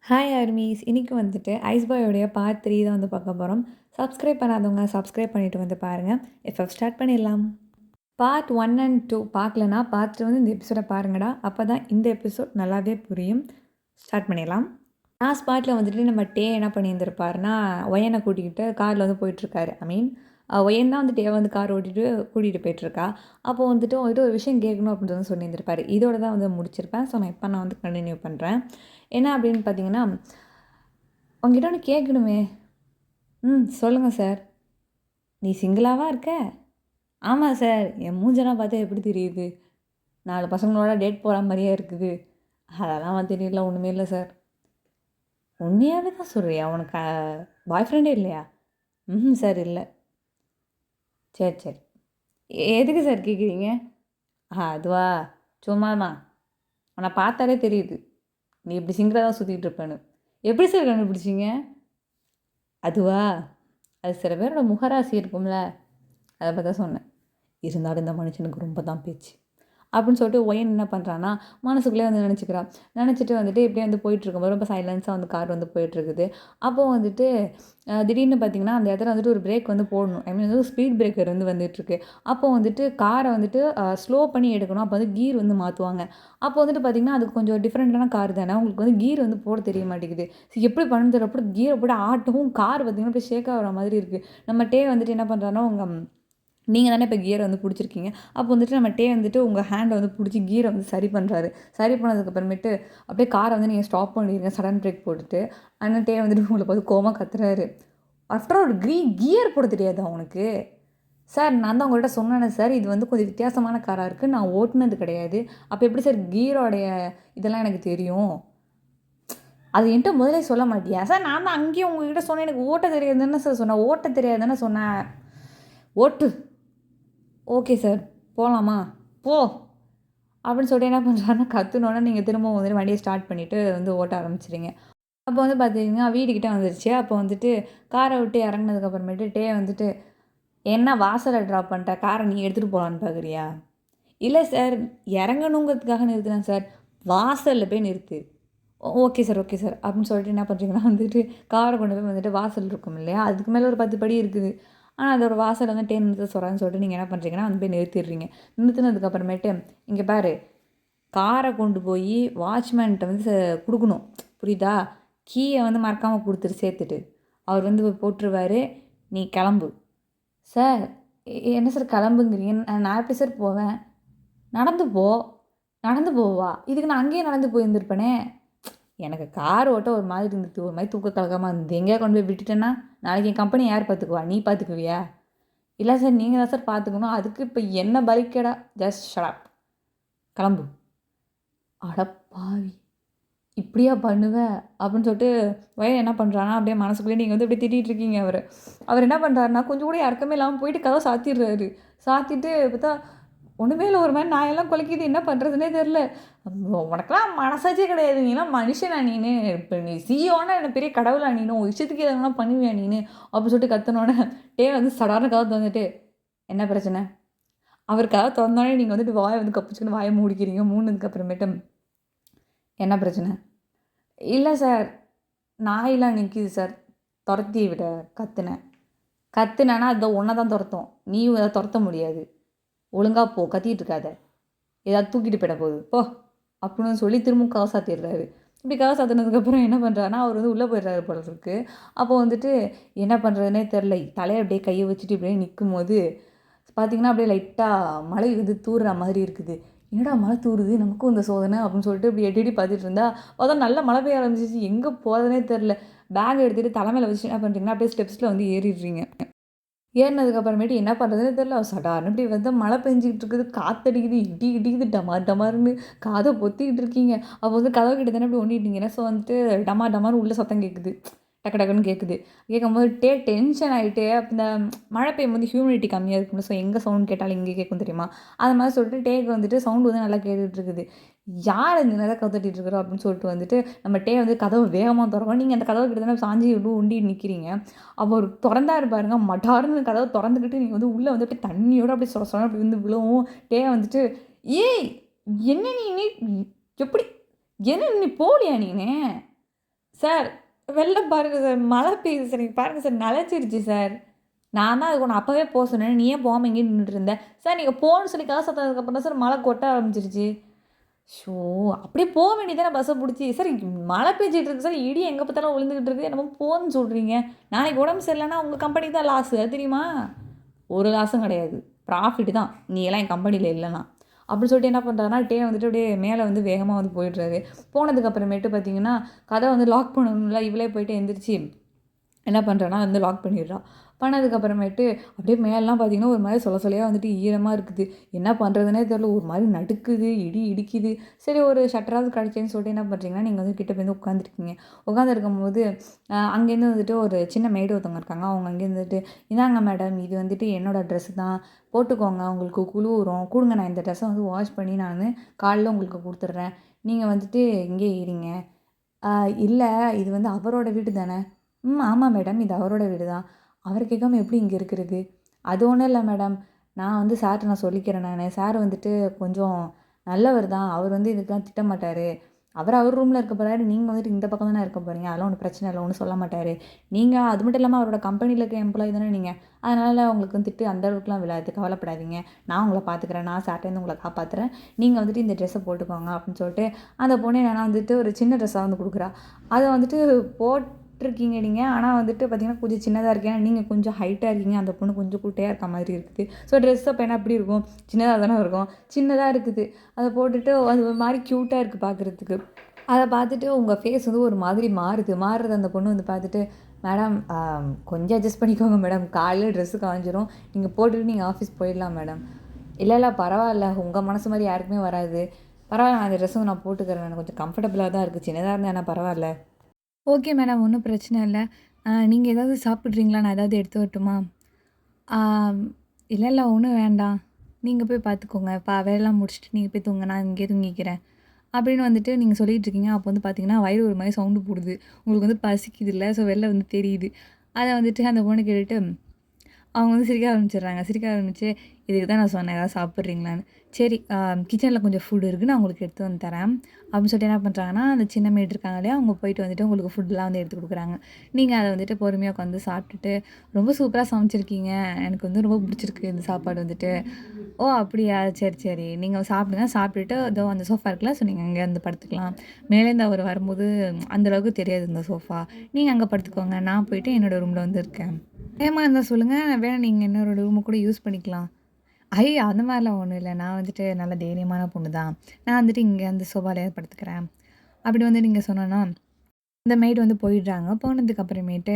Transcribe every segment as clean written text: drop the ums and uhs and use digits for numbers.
Hi armies! இன்னைக்கு வந்துட்டு ஐஸ்பாயோடைய part 3 தான் வந்து பார்க்க போறோம். சப்ஸ்கிரைப் பண்ணாதவங்க சப்ஸ்கிரைப் பண்ணிட்டு வந்து பாருங்க. இப்போ ஸ்டார்ட் பண்ணிடலாம். பார்ட் 1 அண்ட் 2 பார்க்கலனா பார்த்துட்டு வந்து இந்த எபிசோட பாருங்கடா. அப்பதான் இந்த எபிசோட் நல்லாவே புரியும். ஸ்டார்ட் பண்ணிடலாம். லாஸ்ட் பார்ட்ல வந்துட்டு நம்ம டே என்ன பண்ணியிருந்திருப்பாருன்னா, ஒயனை கூட்டிக்கிட்டு கார்ல வந்து போயிட்டுருக்காரு. ஒயன் தான் வந்து டேவை வந்து கார் ஓட்டிட்டு கூட்டிகிட்டு போயிட்டுருக்கா. அப்போ வந்துட்டு உங்ககிட்ட ஒரு விஷயம் கேட்கணும் அப்படின்னு வந்து சொல்லியிருந்திருப்பாரு. இதோட தான் வந்து முடிச்சிருப்பேன். ஸோ நான் வந்து கண்டினியூ பண்ணுறேன். என்ன அப்படின்னு பார்த்தீங்கன்னா, உங்ககிட்ட ஒன்று கேட்கணுமே. சொல்லுங்கள் சார். நீ சிங்கிளாவா இருக்க? ஆமாம் சார். என் மூஞ்செல்லாம் பார்த்தா எப்படி தெரியுது? 4 பசங்களோட டேட் போகிற மாதிரியே இருக்குது. அதெல்லாம் வந்து தெரியல, ஒன்றுமே இல்லை சார். உண்மையாகவே தான் சொல்கிறியா? உனக்கு பாய் ஃப்ரெண்டே இல்லையா? சார் இல்லை. சரி சரி. எதுக்கு சார் கேட்குறீங்க? அதுவா, சும்மாதான். உன்னை பார்த்தாலே தெரியுது நீ இப்படி சிங்கிளாக தான் சுற்றிக்கிட்டு இருப்பேன்னு. எப்படி சார் கண்டுபிடிச்சிங்க? அதுவா, அது சில பேரோட முகராசி இருக்கும்ல, அதை பற்றி தான் சொன்னேன். இருந்தாலும் இந்த மனுஷனுக்கு ரொம்ப தான் பேச்சு அப்படின்னு சொல்லிட்டு ஒயன் என்ன பண்ணுறான்னா, மனசுக்குள்ளே வந்து நினச்சிக்கிறான். நினச்சிட்டு வந்துட்டு இப்படியே வந்து போயிட்டுருக்கும்போது ரொம்ப சைலன்ஸாக வந்து கார் வந்து போயிட்டுருக்குது. அப்போது வந்துட்டு திடீர்னு பார்த்திங்கன்னா, அந்த இடத்துல வந்துட்டு ஒரு பிரேக் வந்து போடணும். ஐ மீன் வந்து ஸ்பீட் பிரேக்கர் வந்து வந்துட்டுருக்கு. அப்போ வந்துட்டு காரை வந்துட்டு ஸ்லோ பண்ணி எடுக்கணும். அப்போ வந்து கீர் வந்து மாற்றுவாங்க. அப்போ வந்துட்டு பார்த்திங்கன்னா, அது கொஞ்சம் டிஃப்ரெண்ட்டான கார் தானே, உங்களுக்கு வந்து கீர் வந்து போட தெரிய மாட்டேங்குது. எப்படி பண்ணு தெரியல, அப்படி கீரை போட்டு ஆட்டவும் கார் பார்த்திங்கன்னா அப்படியே ஷேக் ஆகிற மாதிரி இருக்குது. நம்ம டே வந்துட்டு என்ன பண்ணுறான்னா, நீங்கள் தானே இப்போ கியரை வந்து பிடிச்சிருக்கீங்க. அப்போ வந்துட்டு நம்ம டே வந்துட்டு உங்கள் ஹேண்டை வந்து பிடிச்சி கீரை வந்து சரி பண்ணுறாரு. சரி பண்ணதுக்கப்புறமேட்டு அப்படியே காரை வந்து நீங்கள் ஸ்டாப் பண்ணிடுங்க சடன் பிரேக் போட்டுட்டு. ஆனால் டே வந்துட்டு உங்களை பார்த்து கோவமாக கத்துறாரு. ஆஃப்டர் ஒரு கியர் போட தெரியாதா உனக்கு? சார் நான் தான் உங்கள்கிட்ட சொன்னேனே சார், இது வந்து கொஞ்சம் வித்தியாசமான காராக இருக்குது, நான் ஓட்டுனது கிடையாது. அப்போ எப்படி சார் கீரோடைய இதெல்லாம் எனக்கு தெரியும்? அது என்கிட்ட முதலே சொல்ல மாட்டியா சார்? நான் தான் அங்கேயும் உங்ககிட்ட சொன்னேன், எனக்கு ஓட்ட தெரியாது தானே சார் சொன்னேன். ஓட்ட தெரியாது தானே சொன்னேன். ஓட்டு. ஓகே சார், போகலாமா? போ அப்படின்னு சொல்லிட்டு என்ன பண்ணுறாருன்னா, கத்துனோன்னே நீங்கள் திரும்பவும் வந்துட்டு வண்டியை ஸ்டார்ட் பண்ணிவிட்டு வந்து ஓட்ட ஆரம்பிச்சிடுங்க. அப்போ வந்து பார்த்தீங்கன்னா வீடுக்கிட்ட வந்துருச்சு. அப்போ வந்துட்டு காரை விட்டு இறங்குனதுக்கப்புறமேட்டு டே வந்துட்டு, என்ன வாசலில் ட்ராப் பண்ணிட்ட, காரை நீ எடுத்துகிட்டு போகலான்னு பார்க்குறியா? இல்லை சார், இறங்கணுங்கிறதுக்காக நிறுத்தினேன் சார். வாசலில் போய் நிறுத்து. ஓகே சார், ஓகே சார் அப்படின்னு சொல்லிட்டு என்ன பண்ணுறீங்கன்னா வந்துட்டு காரை கொண்டு போய் வந்துட்டு வாசல் இருக்கும் இல்லையா, அதுக்கு மேலே ஒரு 10 படி இருக்குது. ஆனால் அதோட வாசல் வந்து டே நிறுத்த சொல்கிறான்னு சொல்லிட்டு நீங்கள் என்ன பண்ணுறீங்கன்னா வந்து போய் நிறுத்திடுறீங்க. நிறுத்தினதுக்கப்புறமேட்டு இங்கே பாரு, காரை கொண்டு போய் வாட்ச்மேன்கிட்ட வந்து கொடுக்கணும், புரியுதா? கீயை வந்து மறக்காமல் கொடுத்துட்டு சேர்த்துட்டு அவர் வந்து போட்டுருவார். நீ கிளம்பு. சார், என்ன சார் கிளம்புங்கிறீங்க? நான் எப்படி சார் போவேன்? நடந்து போ. நடந்து போவா? இதுக்கு நான் அங்கேயே நடந்து போயிருந்துருப்பேனே. எனக்கு கார் ஓட்ட ஒரு மாதிரி இருந்துச்சு, ஒரு மாதிரி தூக்க கலக்கமாக இருந்தது. எங்கேயா கொண்டு போய் விட்டுட்டேன்னா நாளைக்கு என் கம்பெனி யார் பார்த்துக்குவா? நீ பார்த்துக்குவியா? இல்லை சார், நீங்கள் தான் சார் பார்த்துக்கணும். அதுக்கு இப்போ என்ன பலிக்கடா? ஜஸ்ட் ஷட் கிளம்பு. அடப்பாவி, இப்படியா பண்ணுவேன் அப்படின்னு சொல்லிட்டு வயல் என்ன பண்ணுறான்னா, அப்படியே மனசுக்குள்ளே நீங்கள் வந்து அப்படியே திட்டிகிட்டு இருக்கீங்க. அவர் என்ன பண்ணுறாருன்னா, கொஞ்சம் கூட இறக்கமே இல்லாமல் போயிட்டு கதவை சாத்திடுறாரு. சாத்திட்டு பார்த்தா ஒன்றுமே இல்லை, ஒரு மாதிரி நாயெல்லாம் குலைக்கிது. என்ன பண்ணுறதுனே தெரில. உனக்கெல்லாம் மனசாட்சியே கிடையாது, நீலாம் மனுஷனா நீனு? இப்போ நீ சிஇஓனா என்ன பெரிய கடவுளா நீனு? உன் இஷ்டத்துக்கு எதனா பண்ணுவியா நீனு? அப்படின்னு சொல்லிட்டு கத்துனோன்னே டே வந்து சடார்னு கதை திறந்துட்டு, என்ன பிரச்சனை? அவர் கதை திறந்தோடனே நீங்கள் வந்துட்டு வாயை வந்து கப்பிச்சுன்னு வாயை மூடிக்கிறீங்க. மூடினதுக்கு அப்புறமேட்டு என்ன பிரச்சனை? இல்லை சார், நாயெல்லாம் நிற்கிது சார், துரத்தி விட கத்துனேன். கத்துனேன்னா அதை ஒன்றை தான் துரத்தும், நீயும் அதை துரத்த முடியாது. ஒழுங்கா போ, கத்திட்டு இருக்காத, ஏதாவது தூக்கிட்டு போயிட போகுது போ அப்படின்னு சொல்லி திரும்ப கதை சாத்திடுறாரு. இப்படி கதை சாத்தினதுக்கப்புறம் என்ன பண்ணுறாருன்னா, அவர் வந்து உள்ளே போயிடுறாரு போல இருக்கு. அப்போ வந்துட்டு என்ன பண்ணுறதுனே தெரில, தலையை அப்படியே கையை வச்சுட்டு இப்படியே நிற்கும் போது பார்த்திங்கன்னா அப்படியே லைட்டாக மழை வந்து தூறுற மாதிரி இருக்குது. என்னடா மழை தூறுது, நமக்கும் இந்த சோதனை அப்படின்னு சொல்லிட்டு இப்படி எட்டி பார்த்துட்டு இருந்தா அதான் நல்லா மழை பெய்ய ஆரம்பிச்சிச்சு. எங்கே போகிறதுனே தெரில. பேக் எடுத்துகிட்டு தலைமையில் வச்சு என்ன பண்ணுறீங்கன்னா அப்படியே ஸ்டெப்ஸில் வந்து ஏறிடுறீங்க. ஏறினதுக்கப்புறமேட்டு என்ன பண்ணுறதுனே தெரில. சடார்னு இப்படி வந்து மழை பெஞ்சிக்கிட்டு இருக்குது, காற்றடிக்குது, இடி இடிக்குது, டமார் டமார்னு காதை பொத்திக்கிட்டு இருக்கீங்க. அப்போ வந்து கதவு கிட்ட தானே இப்படி ஒண்டிட்டீங்கன்னா, ஸோ வந்துட்டு டமார் டமார்னு உள்ள சத்தம் கேட்குது, டக்கு டக்குன்னு கேட்குது. கேட்கும்போது டென்ஷன் ஆகிட்டு, அப்போ இந்த மழை பெய்யும்போது ஹியூமிடிட்டி கம்மியாக இருக்கும்ல, ஸோ எங்கே சவுண்ட் கேட்டாலும் இங்கே கேட்கும் தெரியுமா, அது மாதிரி சொல்லிட்டு டேக்கு வந்துட்டு சவுண்டு வந்து நல்லா கேட்டுட்டு இருக்குது. யார் இந்த நேரம் கதை தட்டிட்டு இருக்கிறோம் அப்படின்னு சொல்லிட்டு வந்துட்டு நம்ம டே வந்து கதவை வேகமாக திறக்கணும். நீங்கள் அந்த கதவை கிட்ட தானே சாஞ்சி உண்டி நிற்கிறீங்க. அப்போ ஒரு திறந்தாரு பாருங்க, மட்டார்னு கதவை திறந்துக்கிட்டு நீங்கள் வந்து உள்ளே வந்து அப்படியே தண்ணியோடு அப்படியே சொல அப்படி வந்து விழுவும். டே வந்துட்டு, ஏய் என்ன நீ எப்படி, என்ன நீ போலியா நீனு? சார் வெளில பாருங்க சார். மழை பெய்யுது சார். இங்க பாருங்க சார் நனச்சிருச்சு சார். நான் தான் அதுக்கு உன்ன அப்பவே போ சொன்னேன். நீ ஏன் போகாம இங்கேயே நின்னுட்டு இருந்த? சார் நீங்க போன்னு சொல்லி காசு தந்ததுக்கப்புறம் தான் சார் மழை கொட்ட ஆரம்பிச்சிருச்சு. ஷோ! அப்படியே போ வேண்டியது தானே பஸ்ஸ புடிச்சு. சார் மழை பெஞ்சுட்டு இருக்கு சார். இடி எங்க பார்த்தாலும் விழுந்துகிட்டு இருக்கு. என்னமோ போன்னு சொல்றீங்க. நாளைக்கு உடம்பு சரியில்லன்னா உங்க கம்பெனிக்கு தான் லாஸு. அது தெரியுமா? ஒரு லாஸும் கிடையாது. ப்ராஃபிட் தான். நீ எல்லாம் என் கம்பெனில இல்லன்னா. அப்படின்னு சொல்லிட்டு என்ன பண்றாருன்னா, டே வந்துட்டு அப்படியே மேல வந்து வேகமா வந்து போயிடுறாரு. போனதுக்கு அப்புறமேட்டு பார்த்தீங்கன்னா, கதவ வந்து லாக் பண்ணணும்ல. இவளே போயிட்டு எந்திரிச்சு என்ன பண்ணுறான்னா வந்து லாக் பண்ணிடுறா. பண்ணதுக்கப்புறமேட்டு அப்படியே மேலலாம் பார்த்தீங்கன்னா, ஒரு மாரி சொல சொலையா வந்துட்டு ஈரமா இருக்குது. என்ன பண்ணுறதுன்னே தெரியல. ஒரு மாரி நடுக்குது, இடி இடிக்குது. சரி ஒரு ஷட்டராவது கிடச்சேன்னு சொல்லிட்டு என்ன பண்ணுறீங்கன்னா, நீங்க வந்து கிட்ட போய் வந்து உட்காந்துருக்கீங்க. உட்காந்துருக்கும்போது அங்கேருந்து வந்துட்டு ஒரு சின்ன மெய்டு ஒருத்தவங்க இருக்காங்க. அவங்க அங்கேருந்து வந்துட்டு, "இந்தாங்க மேடம், இது வந்துட்டு என்னோட ட்ரெஸ்ஸு தான். போட்டுக்கோங்க. உங்களுக்கு குளுரும். குடுங்க நான் இந்த ட்ரெஸ்ஸ வந்து வாஷ் பண்ணி நானு காலைல உங்களுக்கு குடுத்துடுறேன். நீங்க வந்துட்டு இங்கேயே இருங்க." "ஆ இல்ல, இது வந்து அவரோட வீடு தானே?" ம். ஆமா மேடம். இது அவரோட வீடு தான். அவர கேட்காம எப்படி இங்க இருக்கிறது? அது ஒண்ணும் இல்ல மேடம். நான் வந்து சார்ட்ட நான் சொல்லிக்கிறேன் நானு. சார் வந்துட்டு கொஞ்சம் நல்லவர் தான். அவர் வந்து இதுக்கெல்லாம் திட்ட மாட்டாரு. அவர் ரூம்ல இருக்க போறாரு. நீங்க வந்துட்டு இந்த பக்கம் தானே இருக்க போறீங்க. அதெல்லாம் ஒண்ணும் பிரச்சனை இல்ல. ஒண்ணும் சொல்ல மாட்டாரு. நீங்க அது மட்டும் இல்லாம அவரோட கம்பெனில இருக்க எம்ப்ளாயி தானே நீங்க. அதனால உங்களுக்கு வந்து திட்டு அந்த அளவுக்குலாம் விழாது. கவலைப்படாதீங்க. நான் உங்கள பார்த்துக்கிறேன். நான் சார்ட்டேருந்து உங்கள காப்பாத்துறேன். நீங்க வந்துட்டு இந்த ட்ரெஸ்ஸ போட்டுக்கோங்க அப்படின்னு சொல்லிட்டு, அந்த பொண்ணு என்னன்னா வந்துட்டு ஒரு சின்ன ட்ரெஸ்ஸா வந்து குடுக்குறா. அத வந்துட்டு போட்டுருக்கீங்க நீங்க. ஆனா வந்துட்டு பார்த்தீங்கன்னா, கொஞ்சம் சின்னதா இருக்கு. ஏன்னா நீங்க கொஞ்சம் ஹைட்டா இருக்கீங்க. அந்த பொண்ணு கொஞ்சம் குட்டையா இருக்க மாதிரி இருக்குது. ஸோ ட்ரெஸ் அப்ப என்ன எப்படி இருக்கும்? சின்னதா தானே இருக்கும். சின்னதா இருக்குது. அத போட்டுட்டு அது ஒரு மாரி க்யூட்டா இருக்கு பார்க்குறதுக்கு. அத பார்த்துட்டு உங்க ஃபேஸ் வந்து ஒரு மாதிரி மாறுது. மாறுறத அந்த பொண்ணு வந்து பார்த்துட்டு, "மேடம் கொஞ்சம் அட்ஜஸ்ட் பண்ணிக்கோங்க மேடம். காலையில ட்ரெஸ்ஸு காய்ஞ்சிரும். நீங்க போட்டுட்டு நீங்க ஆஃபீஸ் போயிடலாம் மேடம்." "இல்ல, இல்ல பரவால்ல. உங்க மனசு மாரி யாருக்குமே வராது. பரவால்ல நான் இந்த ட்ரெஸ்ஸ நான் போட்டுக்கிறேன். எனக்கு கொஞ்சம் கம்ஃபர்டபுளா தான் இருக்கு. சின்னதா இருந்தா என்ன பரவால்ல." "Okay madam. ஒண்ணும் பிரச்சனை இல்ல. நீங்க ஏதாவது சாப்பிடுறீங்களா? நான் ஏதாவது எடுத்து வரட்டுமா?" ஆம். "இல்ல, இல்ல ஒண்ணும் வேண்டாம். நீங்க போய் பார்த்துக்கோங்க. வேலைலாம் முடிச்சுட்டு நீங்க போய் தூங்குங்க. நான் இங்கேயே தூங்கிக்கிறேன்." அப்படின்னு வந்துட்டு நீங்க சொல்லிட்டு இருக்கீங்க. அப்போ வந்து பார்த்தீங்கன்னா, வயிறு ஒரு மாரி சவுண்டு போடுது. உங்களுக்கு வந்து பசிக்குதுல்ல. ஸோ வெளில வந்து தெரியுது. அத வந்துட்டு அந்த பொண்ணு கேட்டுட்டு அவங்க வந்து சிரிக்க ஆரம்பிச்சுடுறாங்க. சிரிக்க ஆரம்பிச்சு, "இதுக்கு தான் நான் சொன்னேன். ஏதாவது சாப்பிட்றீங்களான்னு?" "சரி கிச்சன்ல கொஞ்சம் ஃபுட் இருக்கு. நான் உங்களுக்கு எடுத்து வந்து தரேன்." அப்படின்னு சொல்லிட்டு என்ன பண்ணுறாங்கன்னா, அந்த சின்ன மெய்டு இருக்காங்க இல்லையா? அவங்க போயிட்டு வந்துட்டு உங்களுக்கு ஃபுட்லாம் வந்து எடுத்து குடுக்குறாங்க. நீங்க அத வந்துட்டு பொறுமையா உட்காந்து சாப்பிட்டுட்டு, "ரொம்ப சூப்பரா சமைச்சிருக்கீங்க. எனக்கு வந்து ரொம்ப பிடிச்சிருக்கு இந்த சாப்பாடு வந்துட்டு." "ஓ! அப்படியா? சரி, சரி. நீங்க சாப்பிடுங்க. சாப்பிட்டுட்டு இதோ அந்த சோஃபா இருக்குல்ல, ஸோ நீங்க அங்கே வந்து படுத்துக்கலாம். மேலேருந்து அவரு வரும்போது அந்த அளவுக்கு தெரியாது இந்த சோஃபா. நீங்க அங்க படுத்துக்கோங்க. நான் போயிட்டு என்னோட ரூம்ல வந்து இருக்கேன்." "பயமா இருந்தா சொல்லுங்க. வேணா நீங்க என்னோட ரூம கூட யூஸ் பண்ணிக்கலாம்." "ஐயய்ய! அந்த மாரிலாம் ஒண்ணும் இல்ல. நான் வந்துட்டு நல்ல தைரியமான பொண்ணு தான். நான் வந்துட்டு இங்க அந்த சோபாலயே படுத்துக்கிறேன்." அப்படி வந்து நீங்க சொன்னோன்னா அந்த மெய்டு வந்து போயிடுறாங்க. போனதுக்கு அப்புறமேட்டு,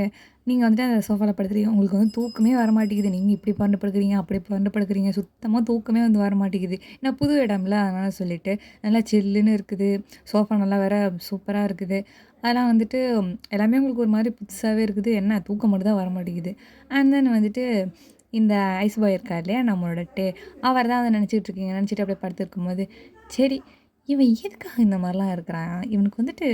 நீங்க வந்துட்டு அந்த சோஃபால படுத்துறீங்க. உங்களுக்கு வந்து தூக்கமே வரமாட்டேங்குது. நீங்க இப்படி புரண்டு படுக்குறீங்க, அப்படி புரண்டு படுக்குறீங்க. சுத்தமா தூக்கமே வந்து வரமாட்டேங்குது. ஏன்னா புது இடம்ல, அதனால சொல்லிட்டு. நல்லா சில்லுன்னு இருக்குது. சோஃபா நல்லா வேற சூப்பரா இருக்குது. அதெல்லாம் வந்துட்டு எல்லாமே உங்களுக்கு ஒரு மாரி புதுசாவே இருக்குது. என்ன தூக்கம் மட்டும் தான் வரமாட்டேங்குது. அண்ட் தென் வந்துட்டு இந்த ஐஸ் பாய் இருக்கார் இல்லையா? நம்மளோட அவர் தான் அத நெனச்சுட்டு இருக்கீங்க. நெனச்சுட்டு அப்படியே படுத்திருக்கும்போது, சரி இவன் எதுக்காக இந்த மாரிலாம் இருக்கிறான்? இவனுக்கு வந்துட்டு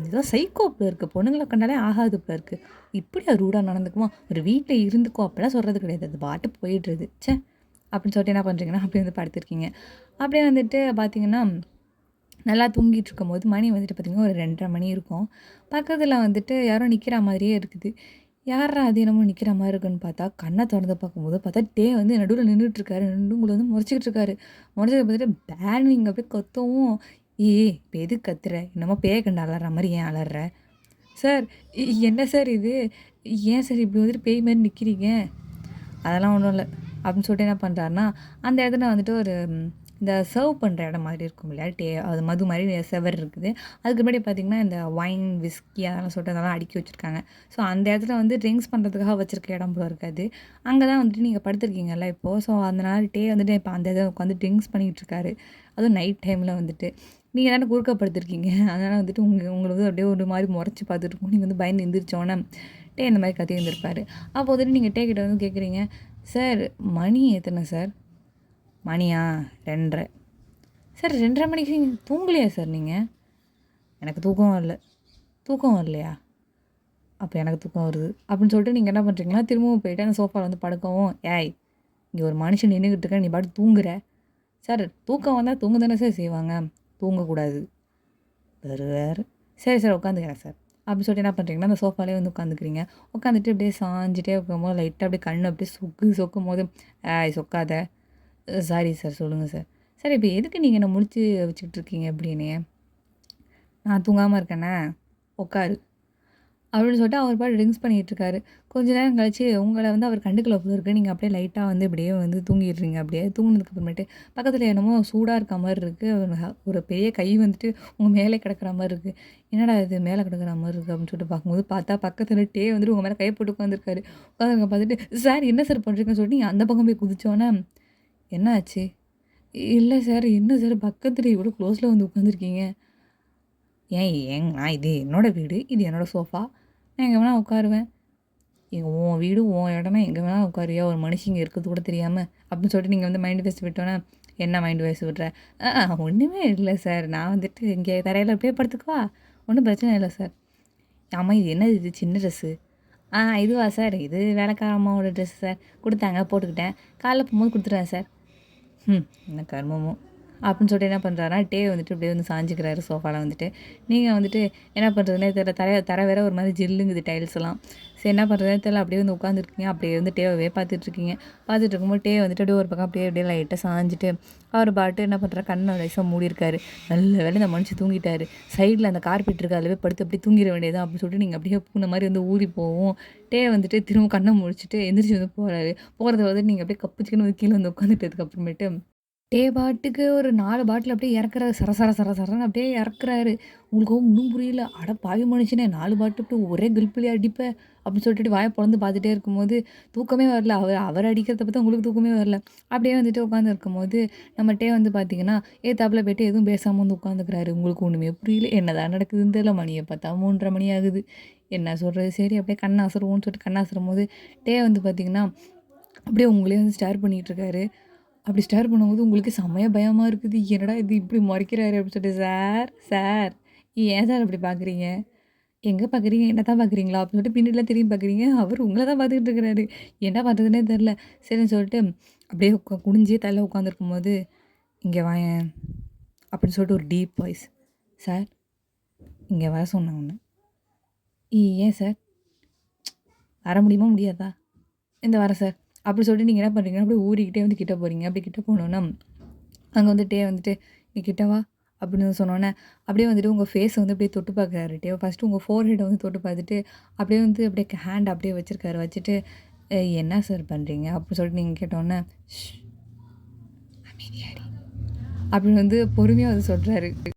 ஏதோ சைக்கோ போல இருக்கு. பொண்ணுங்கள கண்டாலே ஆகாது போல இருக்கு. இப்படியா ரூடா நடந்துக்குவான்? ஒரு வீட்ல இருந்துக்கோ! அப்படிலாம் சொல்றது கிடையாது. அது பாட்டுக்கு போயிடுறது. ச்சே! அப்படின்னு சொல்லிட்டு என்ன பண்றீங்கன்னா, அப்படியே வந்து படுத்திருக்கீங்க. அப்படியே வந்துட்டு பார்த்தீங்கன்னா, நல்லா தூங்கிட்டு இருக்கும்போது மணி வந்துட்டு பார்த்தீங்கன்னா, ஒரு 2:30 மணி இருக்கும். பக்கத்தில வந்துட்டு யாரோ நிக்கிற மாதிரியே இருக்குது. யார்ரா அது என்னமோ நிக்கிற மாரி இருக்குன்னு பார்த்தா, கண்ண தொறந்து பார்க்கும்போது பார்த்தா, வந்து நடுவுல நின்னுட்டு இருக்காரு. நின்னு உங்கள வந்து மொறச்சுக்கிட்டு இருக்காரு. மொறச்சத பார்த்துட்டு பேன்னு நீங்க அப்படியே கத்தவும், "ஏய் இப்ப எதுக்கு கத்துற? என்னமோ பேய கண்டு அலர்ற மாரி ஏன் அலர்ற?" "சார் என்ன சார் இது? ஏன் சார் இப்படி வந்துட்டு பேய் மாரி நிக்கிறீங்க?" "அதெல்லாம் ஒண்ணும் இல்ல." அப்படின்னு சொல்லிட்டு என்ன பண்றாருன்னா, அந்த இடத்துல வந்துட்டு ஒரு இந்த சர்வ் பண்ற இடம் மாரி இருக்கும் இல்லையா? அது மது மாரி செவர் இருக்குது. அதுக்கு முன்னாடி பார்த்தீங்கன்னா, இந்த ஒயின், விஸ்கி அதெல்லாம் சொல்லிட்டு அதெல்லாம் அடுக்கி வச்சிருக்காங்க. ஸோ அந்த இடத்துல வந்து ட்ரிங்க்ஸ் பண்ணுறதுக்காக வச்சிருக்க இடம் போல இருக்கு அது. அங்க தான் வந்துட்டு நீங்க படுத்துருக்கீங்கல்ல இப்போ. ஸோ அதனால வந்துட்டு இப்ப அந்த இத உட்காந்து ட்ரிங்க்ஸ் பண்ணிட்டு இருக்காரு. அதுவும் நைட் டைம்ல வந்துட்டு. நீங்க தானே குறுக்க படுத்துருக்கீங்க. அதனால வந்துட்டு உங்கள வந்து அப்படியே ஒரு மாரி மொறச்சு பார்த்துட்டு இருக்கும். நீங்க வந்து பயந்து எந்திரிச்சோனே, இந்த மாரி கத்தி இருந்திருப்பாரு. அப்போ வந்துட்டு நீங்க கிட்ட வந்து கேட்குறீங்க, "சார் மணி எத்தன சார்?" "மணியா 2:30." "சார் 2:30 மணிக்கு நீங்க தூங்கலையா சார் நீங்க?" "எனக்கு தூக்கம் வரல." "தூக்கம் வரலையா?" "அப்ப எனக்கு தூக்கம் வருது." அப்படின்னு சொல்லிட்டு நீங்க என்ன பண்றீங்கன்னா, திரும்பவும் போயிட்டு அந்த சோஃபால வந்து படுக்கவும், "ஏய்! இங்க ஒரு மனுஷன் நின்னுகிட்டு இருக்க. நீ பாட்டுக்கு தூங்குற." "சார் தூக்கம் வந்தா தூங்க தானே சார் செய்வாங்க." "தூங்கக்கூடாது." "வேறு வேற." "சரி சார் உட்காந்துக்கிறேன் சார்." அப்படி சொல்லிட்டு என்ன பண்ணுறீங்கன்னா, அந்த சோஃபாலே வந்து உட்காந்துக்கிறீங்க. உட்காந்துட்டு அப்படியே சாஞ்சிட்டே இருக்கும்போது லைட்டா அப்படியே கண்ணு அப்படியே சொக்கும்போது, "ஏய் சொக்காத." "Sorry sir. சொல்லுங்க சார்." "சார் இப்ப எதுக்கு நீங்க என்ன முழிச்சு வச்சுக்கிட்டு இருக்கீங்க இப்படி என்னைய? நான் தூங்காம இருக்கேனா? உட்காரு." அப்படின்னு சொல்லிட்டு அவர் பாட்டுக்கு ட்ரிங்க்ஸ் பண்ணிட்டு இருக்காரு. கொஞ்ச நேரம் கழிச்சு உங்கள வந்து அவர் கண்டுக்கல போல இருக்கு. நீங்க அப்படியே லைட்டா வந்து இப்படியே வந்து தூங்கிடுறீங்க அப்படியே. தூங்குனதுக்கு அப்புறமேட்டு பக்கத்துல என்னமோ சூடா இருக்க மாரி இருக்கு. ஒரு பெரிய கை வந்துட்டு உங்க மேலே கிடக்குற மாரி இருக்கு. என்னடா இது மேல கிடக்குற மாரி இருக்கு அப்படின்னு சொல்லிட்டு பார்க்கும்போது பார்த்தா பக்கத்துல வந்துட்டு உங்க மேல கை போட்டு உட்காந்துருக்காரு. உட்காந்துருக்க பார்த்துட்டு, "சார் என்ன சார் பண்றீங்கன்னு?" சொல்லிட்டு நீங்க அந்த பக்கம் போய் குதிச்சோனே, "என்ன ஆச்சு?" "இல்ல சார். என்ன சார் பக்கத்துல இவ்வளோ க்ளோஸ்ல வந்து உட்காந்துருக்கீங்க?" நான் இது என்னோட வீடு. இது என்னோட சோஃபா. நான் எங்க வேணா உட்காருவேன்." உன் வீடு, உன் இடம்னா எங்க வேணா உட்காருவியா? ஒரு மனுஷி இங்க இருக்கிறது கூட தெரியாம, அப்படின்னு சொல்லிட்டு நீங்க வந்து மைண்ட் வாய்ஸ் விட்டோனே, என்ன மைண்ட் வாய்ஸ் விட்ற? ஒண்ணுமே இல்ல சார். நான் வந்துட்டு இங்கே தரையில அப்படியே படுத்துக்கவா? ஒண்ணும் பிரச்சனை இல்ல சார்." ஆமா இது என்னது இது சின்ன ட்ரெஸ்ஸு? இதுவா சார்? இது வேலைக்கார அம்மாவோட ட்ரெஸ் சார். குடுத்தாங்க போட்டுக்கிட்டேன். காலைல போம்போது குடுத்துருவேன் சார்." என்ன கருமமோ! அப்படின்னு சொல்லிட்டு என்ன பண்ணுறாருன்னா, வந்துட்டு அப்படியே வந்து சாஞ்சுக்கிறாரு சோஃபால வந்துட்டு. நீங்க வந்துட்டு என்ன பண்ணுறதுன்னே தெரியல. தரை வேற ஒரு மாரி ஜில்லுங்குது டைல்ஸ்லாம். சரி என்ன பண்ணுறதுன்னே தெரியல. அப்படியே வந்து உட்காந்துருக்கீங்க. அப்படியே வந்து டேவவே பார்த்துட்ருக்கீங்க. பார்த்துட்டு இருக்கும்போது வந்துட்டு அப்படியே ஒரு பக்கம் அப்படியே அப்படியே லைட்டா சாஞ்சுட்டு, அவர் பாட்டு என்ன பண்ணுறாரு, கண்ண லேசா மூடியிருக்காரு. நல்ல வேளை இந்த மனுஷன் தூங்கிட்டாரு. சைடுல அந்த கார்பெட் இருக்கு. அதில போய் படுத்து அப்படியே தூங்கிற வேண்டியது தான் அப்படின்னு சொல்லிட்டு நீங்க அப்படியே பூனை மாரி வந்து ஊறி போவும். வந்துட்டு திரும்ப கண்ண முழிச்சுட்டு எந்திரிச்சு வந்து போறாரு. போறத வந்துட்டு நீங்க அப்படியே கப்புச்சிக்குன்னு வந்து கீழ வந்து உட்காந்துட்டதுக்கு அப்புறமேட்டு பாட்டுக்கு ஒரு 4 பாட்டில் அப்படியே இறக்குறாரு. சர சர சர சரன்னு அப்படியே இறக்குறாரு. உங்களுக்கு ஒண்ணும் புரியல. அட பாவி மனுஷனே 4 பாட்டில் அப்படியே ஒரே கல்ப்புலயா அடிப்ப? அப்படின்னு சொல்லிட்டு வாய பொளந்து பார்த்துட்டே இருக்கும்போது, தூக்கமே வரல. அவர் அடிக்கிறத பார்த்தா உங்களுக்கு தூக்கமே வரல. அப்படியே வந்துட்டு உட்காந்து இருக்கும்போது, நம்ம வந்து பார்த்தீங்கன்னா, ஏத்தாப்புல போயிட்டு எதுவும் பேசாம வந்து உட்காந்துக்கிறாரு. உங்களுக்கு ஒண்ணுமே புரியல. என்னதான் நடக்குதுன்னு தெரியல. மணிய பார்த்தா 3:30 மணி ஆகுது. என்ன சொல்றது? சரி அப்படியே கண்ண அசருவோம்ன்னு சொல்லிட்டு கண்ண அசரும்போது, வந்து பார்த்தீங்கன்னா, அப்படியே உங்களயே வந்து ஸ்டேர் பண்ணிட்டு இருக்காரு. அப்படி ஸ்டேர் பண்ணும்போது உங்களுக்கு செம்மையா பயமா இருக்குது. என்னடா இது இப்படி மறைக்கிறாரு அப்படின்னு சொல்லிட்டு, "சார், சார் ஏன் சார் அப்படி பார்க்குறீங்க? எங்க பார்க்குறீங்க? என்ன தான் பார்க்குறீங்களா?" அப்படின்னு சொல்லிட்டு பின்னாடிலாம் திரும்பி பார்க்குறீங்க. அவர் உங்கள தான் பார்த்துக்கிட்டு இருக்கிறாரு. என்ன பண்ணுறதுன்னே தெரில. சரின்னு சொல்லிட்டு அப்படியே குனிஞ்சே தல உட்காந்துருக்கும்போது, "இங்க வாயேன்" அப்படின்னு சொல்லிட்டு ஒரு டீப் வாய்ஸ். "சார், இங்க வர சொன்னேன் உன்ன." "ஏன் சார்? வர முடியுமா? முடியாதா?" "இந்த வரேன் சார்." அப்படி சொல்லிட்டு நீங்க என்ன பண்ணுறீங்கன்னா, அப்படியே ஊறிக்கிட்டே வந்து கிட்ட போறீங்க. அப்படி கிட்ட போனோன்னா அங்க வந்துட்டு, "நீ கிட்ட வா" அப்படின்னு சொன்னோனே, அப்படியே வந்துட்டு உங்க ஃபேஸ வந்து அப்படியே தொட்டு பார்க்குறாரு டேவ். ஃபர்ஸ்ட்டு உங்க ஃபோர்ஹெட்ட வந்து தொட்டு பார்த்துட்டு, அப்படியே வந்து அப்படியே ஹேண்ட் அப்படியே வச்சிருக்காரு. வச்சுட்டு, என்ன சார் பண்றீங்க?" அப்படின்னு சொல்லிட்டு நீங்க கேட்டோனே, "ஷ் அமைதியா இரு" அப்படின்னு வந்து பொறுமையா வந்து சொல்றாரு.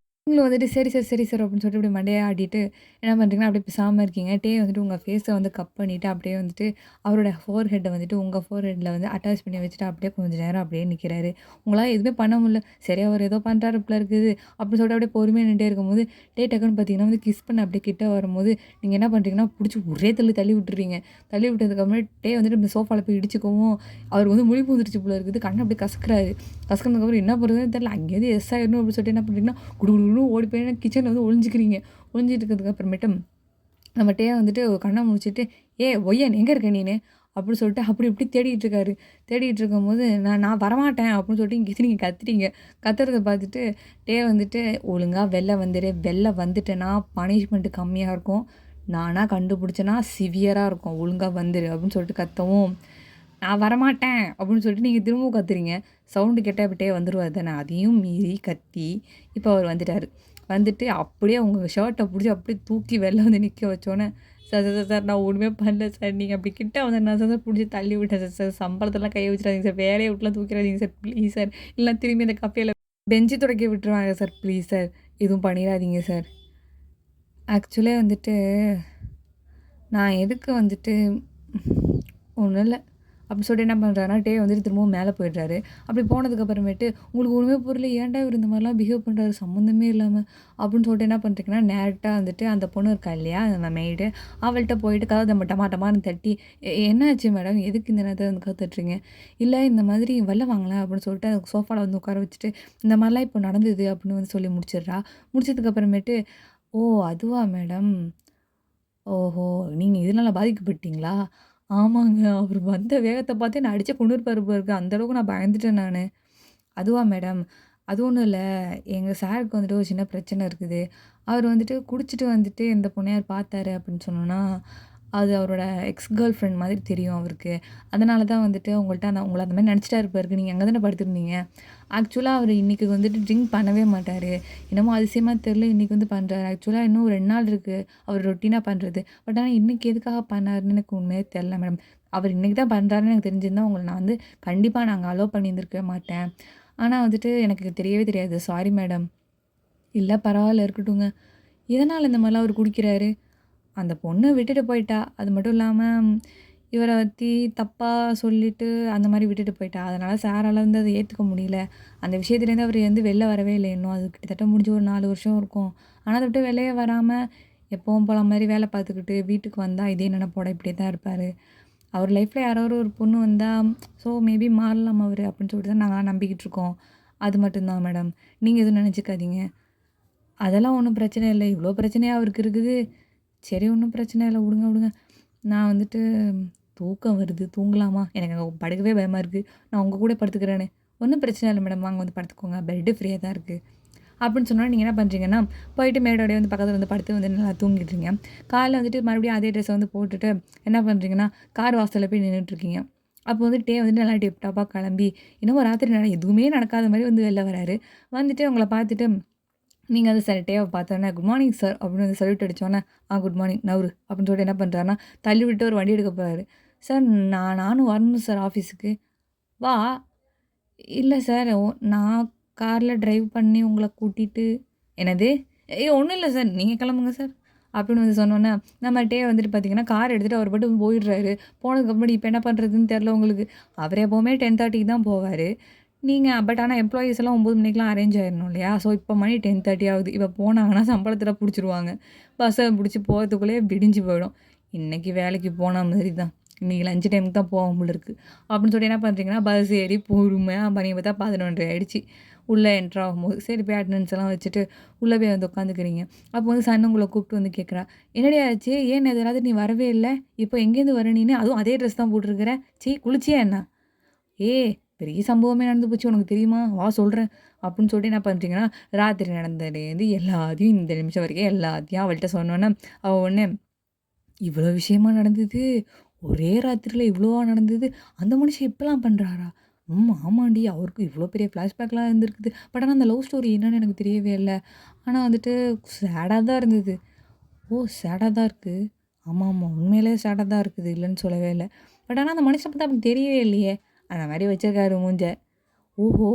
நீங்களும் வந்துட்டு சரி சார், சரி சார் அப்படின்னு சொல்லிட்டு இப்படி மண்டைய ஆட்டிட்டு என்ன பண்ணுறீங்கன்னா, அப்படியே பேசாம இருக்கீங்க. வந்துட்டு உங்க ஃபேஸ வந்து கப் பண்ணிட்டு அப்படியே வந்துட்டு அவரோட ஃபோர் ஹெட்ட வந்துட்டு உங்க ஃபோர் ஹெட்ல வந்து அட்டாச் பண்ணி வச்சுட்டு அப்படியே கொஞ்ச நேரம் அப்படியே நிற்கிறாரு. உங்களால எதுவுமே பண்ண முடியல. சரி அவர் ஏதோ பண்ணுறாரு போல இருக்குது அப்படின்னு சொல்லிட்டு அப்படியே பொறுமையா நின்னுட்டே இருக்கும்போது, டக்குன்னு பார்த்தீங்கன்னா வந்து கிஸ் பண்ண அப்படியே கிட்ட வரும்போது, நீங்க என்ன பண்ணுறீங்கன்னா, புடிச்சு ஒரே தள்ளு தள்ளி விட்டுறீங்க. தள்ளி விட்டதுக்கப்புறம் வந்துட்டு இந்த சோஃபால போய் இடிச்சுக்கவும், அவருக்கு வந்து முழிப்பு வந்துருச்சு போல இருக்குது. கண்ண அப்படியே கசக்குறாரு. கசக்குனதுக்கப்புறம் என்ன பண்ணுறதுன்னு தெரியல. அங்கேருந்து எஸ் ஆயிரணும் அப்படின்னு சொல்லிட்டு என்ன பண்ணுறீங்கன்னா, குடுகுடுன்னு ஓடி போய் கிச்சன்ல வந்து ஒளிஞ்சுக்கிறீங்க. ஒளிஞ்சிட்டு இருக்கிறதுக்கு அப்புறமேட்டு நம்ம வந்துட்டு கண்ண முழிச்சுட்டு, ஒய்யன் எங்க இருக்க நீனு?" அப்படின்னு சொல்லிட்டு அப்படி இப்படி தேடிட்டு இருக்காரு. தேடிட்டு இருக்கும்போது, "நான் நான் வரமாட்டேன்" அப்படின்னு சொல்லிட்டு நீங்க கத்துறீங்க. கத்துறத பார்த்துட்டு வந்துட்டு, "ஒழுங்கா வெளில வந்துரு. வெளில வந்துட்டேன்னா பனிஷ்மென்ட் கம்மியா இருக்கும். நானா கண்டுபிடிச்சேன்னா சிவியரா இருக்கும். ஒழுங்கா வந்துரு" அப்படின்னு சொல்லிட்டு கத்தவும், "நான் வரமாட்டேன்" அப்படின்னு சொல்லிட்டு நீங்க திரும்பவும் கத்துறீங்க. சவுண்டு கேட்டா இப்ப வந்துருவாரு தானே. அதையும் மீறி கத்தி, இப்ப அவர் வந்துட்டாரு. வந்துட்டு அப்படியே உங்க ஷர்ட்ட புடிச்சு அப்படியே தூக்கி வெளில வந்து நிக்க வச்சோனே, "சார் சார் சார் சார் நான் ஒண்ணுமே பண்ணல சார். நீங்க அப்படி கிட்ட வந்தனால தான் சார் புடிச்சு தள்ளி விட்டேன் சார். சார் சம்பளத்தலாம் கைய வச்சுறாதீங்க சார். வேலைய விட்டுலாம் தூக்கிறாதீங்க சார். Please sir. இல்லனா திரும்பி அந்த கஃபேல பெஞ்சு துடைக்க விட்டுருவாங்க சார். Please sir. எதுவும் பண்ணிறாதீங்க சார்." ஆக்சுவலா வந்துட்டு நான் எதுக்கு வந்துட்டு ஒண்ணும் இல்ல. அப்படி சொல்லிட்டு என்ன பண்றாருன்னா, வந்துட்டு திரும்பவும் மேல போயிடுறாரு. அப்படி போனதுக்கு அப்புறமேட்டு, "உங்களுக்கு ஒண்ணுமே புரியல. ஏன்டா இவரு இந்த மாரிலாம் பிஹேவ் பண்றாரு சம்மந்தமே இல்லாம?" அப்படின்னு சொல்லிட்டு என்ன பண்றீங்கன்னா, நேரா வந்துட்டு அந்த பொண்ணு இருக்கா இல்லையா? அந்த மெய்டு. அவள்ட்ட போயிட்டு கதவ டமா டமான்னு தட்டி, என்னாச்சு மேடம்? எதுக்கு இந்த நேரத்துல வந்து கதவ தட்டுறீங்க?" "இல்ல இந்த மாதிரி வெளில வாங்களேன்" அப்படின்னு சொல்லிட்டு சோஃபால வந்து உட்கார வச்சுட்டு, "இந்த மாரிலாம் இப்போ நடந்தது" அப்படின்னு வந்து சொல்லி முடிச்சிடுறா. முடிச்சதுக்கு அப்புறமேட்டு, "ஓ! அதுவா மேடம்? ஓஹோ! நீங்க இதனால பாதிக்கப்பட்டீங்களா?" "ஆமாங்க. அவரு வந்த வேகத்த பார்த்தே என்ன அடிச்சே கொன்னுருப்பாரு போல இருக்கு. அந்த அளவுக்கு நான் பயந்துட்டேன் நானு." "அதுவா மேடம்? அது ஒண்ணும் இல்ல. எங்க சாருக்கு வந்துட்டு ஒரு சின்ன பிரச்சனை இருக்குது. அவர் வந்துட்டு குடிச்சிட்டு வந்துட்டு இந்த பொண்ணையார் பார்த்தாரு அப்படின்னு சொன்னோன்னா, அது அவரோட எக்ஸ் கேர்ள் ஃப்ரெண்ட் மாதிரி தெரியும் அவருக்கு. அதனால தான் வந்துட்டு உங்கள்ட்ட உங்கள அந்த மாரி நெனச்சுட்டாரு போலருக்கு. நீங்க அங்க தானே படுத்திருந்தீங்க. ஆக்சுவலா அவரு இன்னைக்கு வந்துட்டு ட்ரிங்க் பண்ணவே மாட்டாரு. என்னமோ அதிசயமா தெரியல இன்னைக்கு வந்து பண்றாரு. ஆக்சுவலா இன்னும் 2 நாள் இருக்கு. அவர் ரொட்டீனா பண்றது. பட் ஆனா இன்னைக்கு எதுக்காக பண்ணாருன்னு எனக்கு உண்மையே தெரியல மேடம். அவர் இன்னைக்கு தான் பண்றாருன்னு எனக்கு தெரிஞ்சிருந்தா உங்கள நான் வந்து கண்டிப்பா நாங்க அலோவ் பண்ணியிருந்திருக்கவே மாட்டேன். ஆனா வந்துட்டு எனக்கு தெரியவே தெரியாது. Sorry madam. இல்ல பரவால்ல இருக்கட்டுங்க. எதனால இந்த மாரிலாம் அவரு குடிக்கிறாரு? அந்த பொண்ணு விட்டுட்டு போயிட்டா. அது மட்டும் இல்லாம இவர பத்தி தப்பா சொல்லிட்டு அந்த மாரி விட்டுட்டு போயிட்டா. அதனால சாரால வந்து அத ஏத்துக்க முடியல. அந்த விஷயத்துலேருந்து அவரு வந்து வெளில வரவே இல்ல இன்னும். அது கிட்டத்தட்ட முடிஞ்சு ஒரு 4 வருஷம் இருக்கும். ஆனா அத விட்டு வெளியே வராம எப்பவும் போல மாரி வேல பார்த்துக்கிட்டு வீட்டுக்கு வந்தா இதே நெனப்போட இப்படியே தான் இருப்பாரு. அவர் லைஃப்ல யாராவது ஒரு பொண்ணு வந்தா, ஸோ மேபி மாறலாம் அவரு அப்படின்னு சொல்லிட்டு தான் நாங்கலாம் நம்பிக்கிட்டு இருக்கோம். அது மட்டும் தான் மேடம். நீங்க எதுவும் நெனச்சுக்காதீங்க. அதெல்லாம் ஒண்ணும் பிரச்சனை இல்ல. இவ்ளோ பிரச்சனையா அவருக்கு இருக்குது. சரி ஒண்ணும் பிரச்சனை இல்ல. விடுங்க, விடுங்க. நான் வந்துட்டு தூக்கம் வருது. தூங்கலாமா? எனக்கு அங்க படுக்கவே பயமா இருக்கு. நான் உங்க கூட படுத்துக்கிறேனே. ஒண்ணும் பிரச்சனை இல்ல மேடம். வாங்க வந்து படுத்துக்கோங்க. பெட்டு ஃப்ரீயா தான் இருக்கு. அப்படின்னு சொன்னோனே நீங்க என்ன பண்றீங்கன்னா, போயிட்டு மேடோடயே வந்து பக்கத்துல வந்து படுத்து வந்து நல்லா தூங்கிடுறீங்க. காலைல வந்துட்டு மறுபடியும் அதே ட்ரெஸ்ஸ வந்து போட்டுட்டு என்ன பண்றீங்கன்னா, கார் வாசல்ல போய் நின்னுட்டுருக்கீங்க. அப்போ வந்து டே வந்துட்டு நல்லா டிப் டாப்பா கெளம்பி, என்னமோ ராத்திரி எதுவுமே நடக்காத மாரி வந்து வெளில வராரு. வந்துட்டு உங்கள பார்த்துட்டு நீங்க வந்து டேவ பார்த்தோன்னே, "குட் மார்னிங் சார்" அப்படின்னு வந்து சல்யூட் அடிச்சோன்னே, குட் மார்னிங் நவுரு" அப்படின்னு சொல்லிட்டு என்ன பண்றாருன்னா, தள்ளி விட்டு ஒரு வண்டி எடுக்க போறாரு. "சார் நானும் வரணும் சார் ஆஃபீஸுக்கு." "வா." "இல்ல சார் நான் கார்ல டிரைவ் பண்ணி உங்கள கூட்டிட்டு." "என்னது?" ஒண்ணும் இல்ல சார். நீங்க கிளம்புங்க சார்." அப்படின்னு வந்து சொன்னோன்னே, நம்ம டே வந்துட்டு பார்த்தீங்கன்னா, கார் எடுத்துட்டு அவர் பாட்டுக்கு போயிடுறாரு. போனதுக்கப்புறம் இப்ப என்ன பண்றதுன்னு தெரியல உங்களுக்கு. அவர் எப்பவுமே 10:30க்கு தான் போவாரு. நீங்க பட் ஆனா எம்ப்ளாயீஸ் எல்லாம் 9 மணிக்கெல்லாம் அரேஞ்ச் ஆயிரணும் இல்லையா? ஸோ இப்ப மணி 10:30 ஆகுது. இப்ப போனாங்கன்னா சம்பளத்தில புடிச்சுருவாங்க. பஸ்ஸ புடிச்சு போறதுக்குள்ளேயே விடிஞ்சு போயிடும். இன்னைக்கு வேலைக்கு போன மாதிரி தான். இன்னைக்கு லஞ்ச் டைமுக்கு தான் போவோம் போல இருக்கு. அப்படின்னு சொல்லி என்ன பண்றீங்கன்னா, பஸ் ஏறி பொறுமையா மணி பார்த்தா 11:30 ஆயிடுச்சு. உள்ள என்டர் ஆகும்போது, சரி போய் அட்டெண்டன்ஸ் எல்லாம் வச்சுட்டு, உள்ள போய் வந்து உட்காந்துக்கிறீங்க. அப்போ வந்து சன் உங்கள கூப்பிட்டு வந்து கேட்குறா, "என்னடி ஆச்சு? ஏன் நேத்து ராத்திரி நீ வரவே இல்ல? இப்போ எங்கேருந்து வர நீனு? அதுவும் அதே ட்ரெஸ் தான் போட்டுருக்கிற. ச்சீ குளிச்சியா என்ன?" "ஏய் பெரிய சம்பவமே நடந்து போச்சு உனக்கு தெரியுமா? வா சொல்றேன்." அப்படின்னு சொல்லிட்டு என்ன பண்றீங்கன்னா, ராத்திரி நடந்ததுலேருந்து எல்லாத்தையும் இந்த நிமிஷம் வரைக்கும் எல்லாத்தையும் அவள்ட்ட சொன்னோன்னே, அவ உடனே, "இவ்வளோ விஷயமா நடந்தது? ஒரே ராத்திரில இவ்வளோவா நடந்தது? அந்த மனுஷன் இப்படிலாம் பண்றாரா? ஆமாண்டி. அவருக்கு இவ்வளோ பெரிய ஃப்ளாஷ்பேக்லாம் இருந்திருக்குது. பட் ஆனா அந்த லவ் ஸ்டோரி என்னன்னு எனக்கு தெரியவே இல்ல. ஆனா வந்துட்டு சேடா தான் இருந்தது." "ஓ! சேடா தான் இருக்கு." "ஆமாமா. உண்மையிலேயே சேடா தான் இருக்குது. இல்லன்னு சொல்லவே இல்ல. பட் ஆனா அந்த மனுஷன பார்த்தா அப்படி தெரியவே இல்லையே." அந்த மாரி வச்சிருக்காரு மூஞ்ச. "ஓஹோ!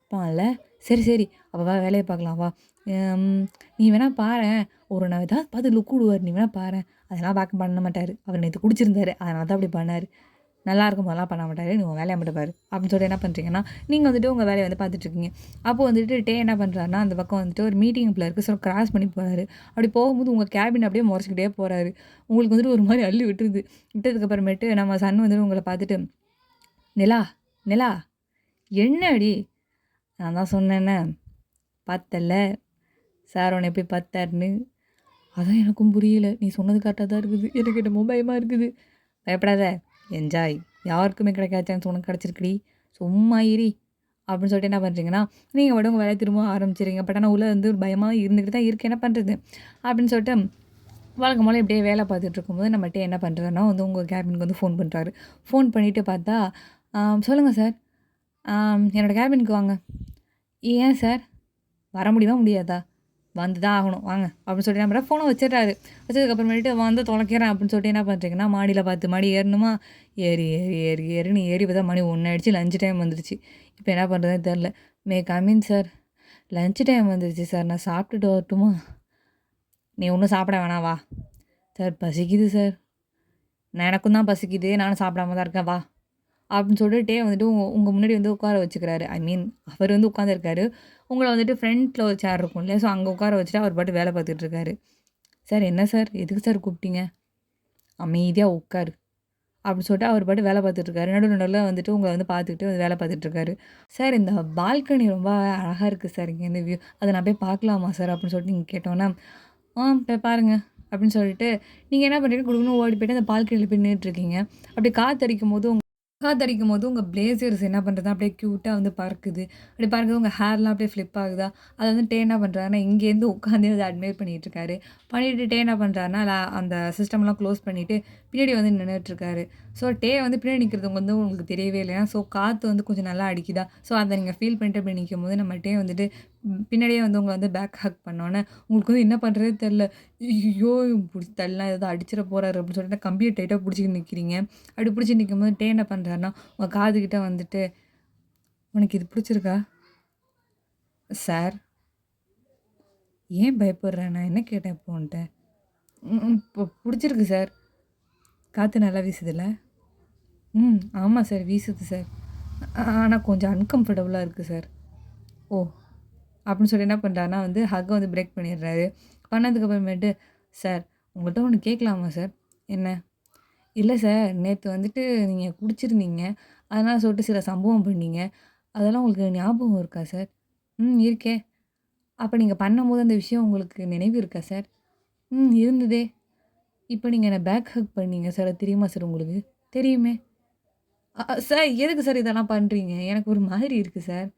அப்பான்ல. சரி, சரி. அப்ப வா வேலைய பார்க்கலாம் வா. ம் நீ வேணா பாரேன். ஒரு நான் ஏதாவது பார்த்து லுக் விடுவாரு. நீ வேணா பாரேன்." அதெல்லாம் பண்ண மாட்டாரு. அவர் நேத்து குடிச்சிருந்தாரு. அதனால தான் அப்படி பண்ணாரு. நல்லா இருக்கும்போதெல்லாம் பண்ண மாட்டாரு. "நீ உன் வேலைய மட்டும் பாரு." அப்படின்னு சொல்லிட்டு என்ன பண்றீங்கன்னா, நீங்க வந்துட்டு உங்க வேலைய வந்து பார்த்துட்டுருக்கீங்க. அப்போ வந்துட்டு டே என்ன பண்றாருன்னா, அந்த பக்கம் வந்துட்டு ஒரு மீட்டிங் போல இருக்கு. ஸோ கிராஸ் பண்ணி போறாரு. அப்படி போகும்போது உங்க கேபின் அப்படியே மொறச்சுக்கிட்டே போறாரு. உங்களுக்கு வந்துட்டு ஒரு மாரி அள்ளி விட்டுருது. விட்டதுக்கு அப்புறமேட்டு நம்ம சன் வந்துட்டு உங்கள பார்த்துட்டு, "நிலா, நிலா என்னடி?" "நான் தான் சொன்னேனே, பார்த்தல்ல சார் உன்ன எப்படி பார்த்தாருன்னு." "அதான் எனக்கும் புரியல. நீ சொன்னது கரெக்ட்டா தான் இருக்குது. எனக்கு என்னமோ பயமா இருக்குது." "பயப்படாத. என்ஜாய். யாருக்குமே கிடைக்காத சான்ஸ் உனக்கு கிடைச்சிருக்குடி. சும்மா இரி." அப்படின்னு சொல்லிட்டு என்ன பண்றீங்கன்னா, நீங்க பாட்டுக்கு உங்க வேலைய திரும்ப ஆரம்பிச்சுறீங்க. பட் ஆனா உள்ள வந்து ஒரு பயமா இருந்துகிட்டு தான் இருக்கு. என்ன பண்றது? அப்படின்னு சொல்லிட்டு வழக்கம் போல இப்படியே வேலை பார்த்துட்டு இருக்கும்போது நம்மட்ட என்ன பண்றாருன்னா வந்து உங்க கேபினுக்கு வந்து ஃபோன் பண்றாரு. ஃபோன் பண்ணிட்டு பார்த்தா, சொல்லுங்க சார். என்னோட கேபினுக்கு வாங்க." "ஏன் சார்? வர முடியுமா? முடியாதா?" "வந்து தான் ஆகணும். வாங்க." அப்படின்னு சொல்லிட்டு என்ன பண்றாரு, ஃபோன வச்சுடுறாரு. வச்சதுக்கப்புறமேட்டு வந்து தொலைக்கிறேன் அப்படின்னு சொல்லிட்டு என்ன பண்றீங்கன்னா, மாடியில 10 மாடி ஏறணுமா, ஏறி, ஏறி, ஏறி, ஏறின்னு ஏறி பார்த்தா மணி 1 ஆயிடுச்சு. லஞ்ச் டைம் வந்துருச்சு. இப்ப என்ன பண்றதுன்னு தெரியல. "May come in sir." "Lunch time வந்துருச்சு சார். நான் சாப்பிட்டுட்டு வரட்டுமா?" "நீ ஒண்ணும் சாப்பிட வேணாம் வா." "சார் பசிக்குது சார்." "நான் எனக்கும் தான் பசிக்குது. நானும் சாப்பிடாம தான் இருக்கேன் வா." அப்படின்னு சொல்லிட்டே வந்துட்டு உங்க உங்க முன்னாடி வந்து உட்கார வச்சுக்கிறாரு. ஐ மீன் அவர் வந்து உட்காந்துருக்காரு. உங்கள வந்துட்டு ஃப்ரண்ட்ல ஒரு சேர் இருக்கும் இல்லையா? ஸோ அங்க உட்கார வச்சுட்டு அவர் பாட்டுக்கு வேலை பார்த்துட்டு இருக்காரு. "சார் என்ன சார்? எதுக்கு சார் கூப்பிட்டீங்க?" "அமைதியா உட்காரு." அப்படின்னு சொல்லிட்டு அவர் பாட்டுக்கு வேலை பார்த்துட்டு இருக்காரு. நடுவுல நடுவுல வந்துட்டு உங்கள வந்து பார்த்துக்கிட்டு வந்து வேலை பார்த்துட்டு இருக்காரு. "சார் இந்த பால்கனி ரொம்ப அழகா இருக்கு சார். இங்கேருந்து வியூ. அத நான் போய் பார்க்கலாமா சார்?" அப்படின்னு சொல்லிட்டு நீங்க கேட்டோன்னே, போய் பாருங்க." அப்படின்னு சொல்லிட்டு நீங்க என்ன பண்றீங்க குடுகுடுன்னு ஓடி போயிட்டு அந்த பால்கனியில போய் நின்னுட்டுருக்கீங்க. அப்படி காத்தடிக்கும்போது காத்தடிக்கும்போது உங்க பிளேசர்ஸ் என்ன பண்ணுறது அப்படியே க்யூட்டா வந்து பறக்குது. அப்படி பறக்குது உங்க ஹேர்லாம் அப்படியே ஃப்ளிப் ஆகுதா, அத வந்து டே என்ன பண்றாருன்னா, இங்கேருந்து உட்காந்து அத அட்மையர் பண்ணிட்டு இருக்காரு. பண்ணிட்டு டே என்ன பண்றாருன்னா, அந்த சிஸ்டம்லாம் க்ளோஸ் பண்ணிட்டு பின்னாடி வந்து நின்னுட்டுருக்காரு. ஸோ டே வந்து பின்னாடி நிக்கிறது வந்து உங்களுக்கு தெரியவே இல்லையா? ஸோ காத்து வந்து கொஞ்சம் நல்லா அடிக்குதா, ஸோ அத நீங்க ஃபீல் பண்ணிட்டு அப்படி நிக்கும்போது நம்ம டே வந்துட்டு பின்னாடியே வந்து உங்கள வந்து பேக் ஹக் பண்ணோனே, உங்களுக்கு வந்து என்ன பண்றதுன்னு தெரியல. ஐய்யய்யோ! புடிச்சு தள்ளினா ஏதோ அடிச்சிட போறாரு அப்படின்னு சொல்லிட்டு கம்பிய டைட்டா புடிச்சுக்கிட்டு நிக்கிறீங்க. அப்படி புடிச்சு நிக்கும்போது டே என்ன பண்றாருன்னா, உங்க காதுகிட்ட வந்துட்டு, "உனக்கு இது புடிச்சிருக்கா? சார், ஏன் பயப்படுற? நான் என்ன கேட்டேன் இப்போ உன்ட்ட?" இப்போ புடிச்சிருக்கு சார். காத்து நல்லா வீசுதுல்ல?" ஆமா சார். வீசுது சார். ஆனா கொஞ்சம் அன்கம்ஃபர்டபுளா இருக்கு சார்." "ஓ!" அப்படின்னு சொல்லி என்ன பண்றாருன்னா வந்து ஹக்க வந்து பிரேக் பண்ணிடுறாரு. பண்ணதுக்கு அப்புறமேட்டு, "சார், உங்கள்ட்ட ஒண்ணு கேட்கலாமா சார்?" "என்ன?" "இல்ல சார், நேத்து வந்துட்டு நீங்க குடிச்சிருந்தீங்க. அதனால சொல்லிட்டு சில சம்பவம் பண்ணீங்க. அதெல்லாம் உங்களுக்கு ஞாபகம் இருக்கா சார்?" இருக்கே." "அப்ப நீங்க பண்ணும்போது அந்த விஷயம் உங்களுக்கு நினைவு இருக்கா சார்?" இருந்ததே." "இப்ப நீங்க என்ன பேக் ஹக் பண்ணீங்க சார். அது தெரியுமா சார் உங்களுக்கு?" "தெரியுமே." சார் எதுக்கு சார் இதெல்லாம் பண்றீங்க? எனக்கு ஒரு மாதிரி இருக்கு சார்."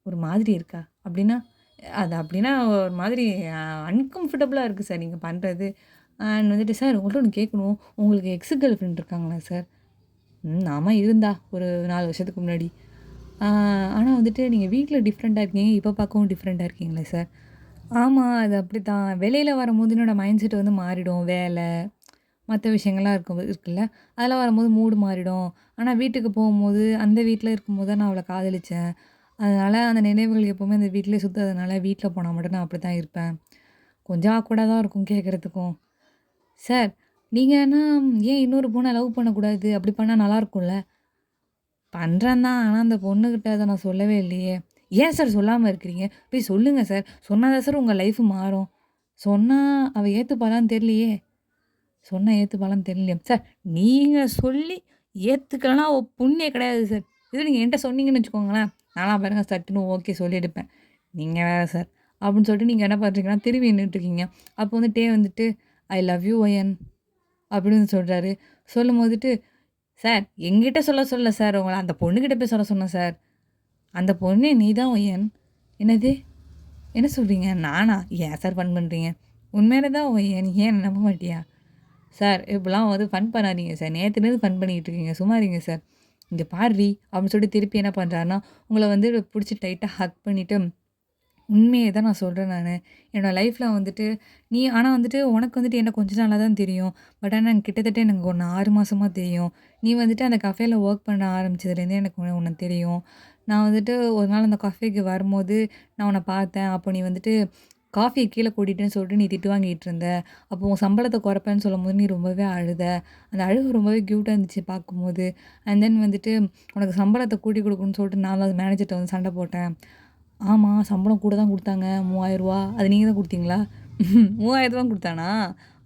"ஒரு மாதிரி இருக்கா? அப்படின்னா?" "அது அப்படின்னா ஒரு மாதிரி அ அன்கம்ஃபர்டபுளா இருக்கு சார் நீங்க பண்றது." வந்துட்டு, "சார் உங்கள்ட்ட ஒண்ணு கேட்கணும். உங்களுக்கு எக்ஸ் கேர்ள் ஃப்ரெண்ட் இருக்காங்களா சார்?" ஆமா இருந்தா. ஒரு 4 வருஷத்துக்கு முன்னாடி. ஆ ஆனா வந்துட்டு நீங்க வீட்ல டிஃப்ரெண்ட்டா இருக்கீங்க. இப்ப பார்க்கவும் டிஃப்ரெண்ட்டா இருக்கீங்களே சார். ஆமா. அது அப்படித்தான். வெளியில வரும்போது என்னோட மைண்ட் செட் வந்து மாறிடும். வேலை, மத்த விஷயங்கள்லாம் இருக்குல்ல. அதெல்லாம் வரும்போது மூடு மாறிடும். ஆனா வீட்டுக்கு போகும்போது, அந்த வீட்ல இருக்கும்போது தான் நான் அவள காதலிச்சேன். அதனால அந்த நினைவுகள் எப்பவுமே அந்த வீட்லயே சுத்தாதனால, வீட்ல போனா மட்டும் நான் அப்படித்தான் இருப்பேன். கொஞ்சம் ஆக்வர்டா தான் இருக்கும் கேட்கறதுக்கும். சார், நீங்க ஆனா ஏன் இன்னொரு பொண்ண லவ் பண்ணக்கூடாது? அப்படி பண்ணா நல்லாருக்கும்ல? பண்றேன் தான். ஆனா அந்த பொண்ணுகிட்ட அத நான் சொல்லவே இல்லையே! ஏன் சார் சொல்லாம இருக்கிறீங்க? போய் சொல்லுங்க சார். சொன்னா தான் சார் உங்க லைஃப் மாறும். சொன்னா அவ ஏத்துப்பாளான்னு தெரியலையே! சொன்னா ஏத்துப்பாளான்னு தெரியலையே! சார் நீங்க சொல்லி ஏத்துக்கலன்னா புண்ணியே கிடையாது சார். இதுவே நீங்க என்ட்ட சொன்னீங்கன்னு வச்சுக்கோங்களேன், நான்லாம் பாருங்க சட்டுன்னு ஓகே சொல்லிடுப்பேன். நீங்க வேற சார். அப்படின்னு சொல்லிட்டு நீங்க என்ன பண்றீங்கன்னா, திரும்பி நின்னுட்டுருக்கீங்க. அப்போ வந்துட்டே வந்துட்டு, "ஐ லவ் யூ ஒயன்" அப்படின்னு சொல்றாரு. சொல்லும்போதுட்டு, "சார் என்கிட்ட சொல்ல சொல்லல சார். உங்கள அந்த பொண்ணுகிட்ட போய் சொல்ல சொன்னேன் சார்." "அந்த பொண்ணே நீ தான் ஒய்யன்." "என்னது? என்ன சொல்றீங்க? நானா? ஏன் சார் ஃபன் பண்றீங்க?" "உண்மையிலே தான் ஒய்யன். ஏன் என்ன நம்ப மாட்டியா?" "சார் இப்படிலாம் வந்து ஃபன் பண்ணாதீங்க சார். நேத்துலேருந்து ஃபன் பண்ணிக்கிட்டு இருக்கீங்க. சும்மா இருங்க சார்." "இங்க பார்ரி" அப்படின்னு சொல்லிட்டு திருப்பி என்ன பண்றாருன்னா, உங்கள வந்து புடிச்சு டைட்டா ஹக் பண்ணிட்டு உண்மைய தான் நான் சொல்றேன் நானு. என்னோட லைஃப்ல வந்துட்டு ஆனா வந்துட்டு உனக்கு வந்துட்டு என்ன கொஞ்ச நாளா தான் தெரியும். பட் ஆனா கிட்டத்தட்ட எனக்கு உன்ன 6 மாசமா தெரியும். நீ வந்துட்டு அந்த கஃபேல ஒர்க் பண்ண ஆரம்பிச்சதுலேருந்தே எனக்கு உன்ன தெரியும். நான் வந்துட்டு ஒரு நாள் அந்த கஃபேக்கு வரும்போது நான் உன்ன பார்த்தேன். அப்போ நீ வந்துட்டு காஃபிய கீழ கொட்டிட்டேன்னு சொல்லிட்டு நீ திட்டு வாங்கிட்டு இருந்த. அப்போ உன் சம்பளத்த குறைப்பேன்னு சொல்லும்போது நீ ரொம்பவே அழுத. அந்த அழுகை ரொம்பவே கியூட்டா இருந்துச்சு பார்க்கும்போது. அண்ட் தென் வந்துட்டு உனக்கு சம்பளத்த கூட்டி குடுக்கணும்னு சொல்லிட்டு நான் தான் மேனேஜர்ட்ட வந்து சண்ட போட்டேன். ஆமா. சம்பளம் கூட தான் குடுத்தாங்க. ரூ. 3000 அது நீங்க தான் குடுத்தீங்களா? ரூ. 3000 குடுத்தானா?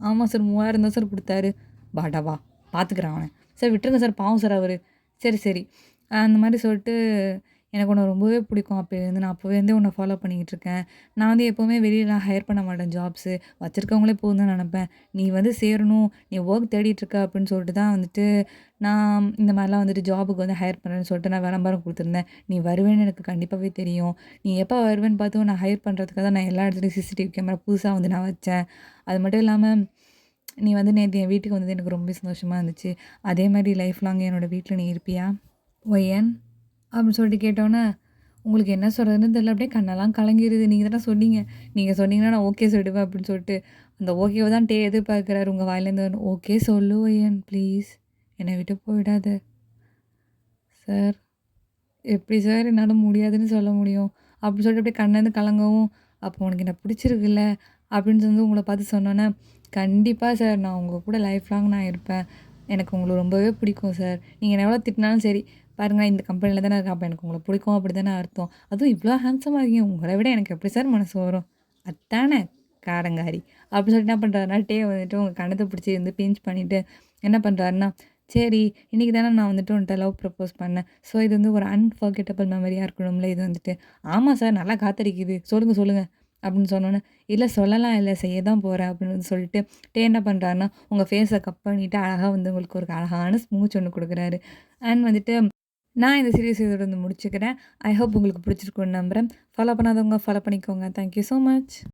ஆமா சார். 3000 தான் சார் குடுத்தாரு. வாடா வா! பார்த்துக்கிறேன் அவன. சார் விட்டுருங்க சார். பாவம் சார் அவரு. சரி, சரி. அந்த மாரி சொல்லிட்டு எனக்கு உன்ன ரொம்பவே பிடிக்கும் அப்பயிலேருந்து. நான் அப்போலேருந்தே உன்ன ஃபாலோ பண்ணிக்கிட்டு இருக்கேன். நான் வந்து எப்பவுமே வெளியலாம் ஹையர் பண்ண மாட்டேன் ஜாப்ஸு. வச்சிருக்கவங்களே போதும்னு தான் நெனப்பேன். நீ வந்து சேரணும், நீ ஒர்க் தேடிட்டு இருக்க அப்படின்னு சொல்லிட்டு தான் வந்துட்டு நான் இந்த மாரிலாம் வந்துட்டு ஜாபுக்கு வந்து ஹையர் பண்ணேன்னு சொல்லிட்டு நான் விளம்பரம் குடுத்துருந்தேன். நீ வருவேன்னு எனக்கு கண்டிப்பாவே தெரியும். நீ எப்ப வருவேன்னு பார்த்து உன்ன ஹையர் பண்றதுக்காக தான் நான் எல்லா இடத்துலயும் சிசிடிவி கேமரா புதுசா வந்து நான் வச்சேன். அது மட்டும் இல்லாம நீ வந்து நேத்து என் வீட்டுக்கு வந்தது எனக்கு ரொம்ப சந்தோஷமா இருந்துச்சு. அதே மாரி லைஃப் லாங் என்னோட வீட்ல நீ இருப்பியா? ஒய்யன்? அப்படின்னு சொல்லிட்டு கேட்டோன்னே, உங்களுக்கு என்ன சொல்றதுன்னு தெரியல. அப்படியே கண்ணெல்லாம் கலங்கிருது. நீங்க தானே சொன்னீங்க. நீங்க சொன்னீங்கன்னா நான் ஓகே சொல்லிடுவேன் அப்படின்னு சொல்லிட்டு. அந்த ஓகேவ தான் எதிர்பார்க்கிறாரு உங்க வாயிலேருந்து வரணும். ஓகே சொல்லு ஒய்யன் ப்ளீஸ். என்னை விட்டு போயிடாத. சார் எப்படி சார் என்னால முடியாதுன்னு சொல்ல முடியும்? அப்படின்னு சொல்லிட்டு அப்படியே கண்லேருந்து கலங்கவும், அப்போ உனக்கு என்ன பிடிச்சிருக்குல்ல? அப்படின்னு வந்து உங்கள பார்த்து சொன்னோன்னே, கண்டிப்பா சார் நான் உங்க கூட லைஃப் லாங் நான் இருப்பேன். எனக்கு உங்கள ரொம்பவே பிடிக்கும் சார். நீங்க என்ன எவ்வளோ திட்டினாலும் சரி, பாருங்க இந்த கம்பெனில தானே இருக்கேன். அப்ப எனக்கு உங்கள பிடிக்கும் அப்படி தானே அர்த்தம். அதுவும் இவ்வளோ ஹேண்ட்ஸமா இருக்கீங்க. உங்கள விட எனக்கு எப்படி சார் மனசு வரும்? அதானே காரங்காரி. அப்படி சொல்லிட்டு என்ன பண்றாருன்னா, வந்துட்டு உங்க கண்ணத்த பிடிச்சி வந்து பிஞ்ச் பண்ணிட்டு என்ன பண்றாருன்னா, சரி இன்னைக்கு தானே நான் வந்துட்டு உன்ட்ட லவ் ப்ரப்போஸ் பண்ணேன். ஸோ இது வந்து ஒரு அன்ஃபர்கெட்டபிள் மெமரியா இருக்கணும்ல இது வந்துட்டு. ஆமா சார் நல்லா காத்தடிக்குது. சொல்லுங்க, சொல்லுங்க. அப்படின்னு சொன்னோன்னே, "இல்ல சொல்லலாம் இல்ல, செய்ய தான் போறேன்" அப்படின்னு வந்து சொல்லிட்டு, என்ன பண்றாருன்னா, உங்க ஃபேஸ கட் பண்ணிட்டு அழகா வந்து உங்களுக்கு ஒரு அழகான ஸ்மூச் ஒண்ணு குடுக்குறாரு. அண்ட் வந்துட்டு நான் இந்த சீரிஸ் இதோட வந்து முடிச்சுக்கிறேன். ஐ ஹோப் உங்களுக்கு பிடிச்சிருக்கும்னு நம்புறேன். ஃபாலோ பண்ணாதவங்க ஃபாலோ பண்ணிக்கோங்க. Thank you so much.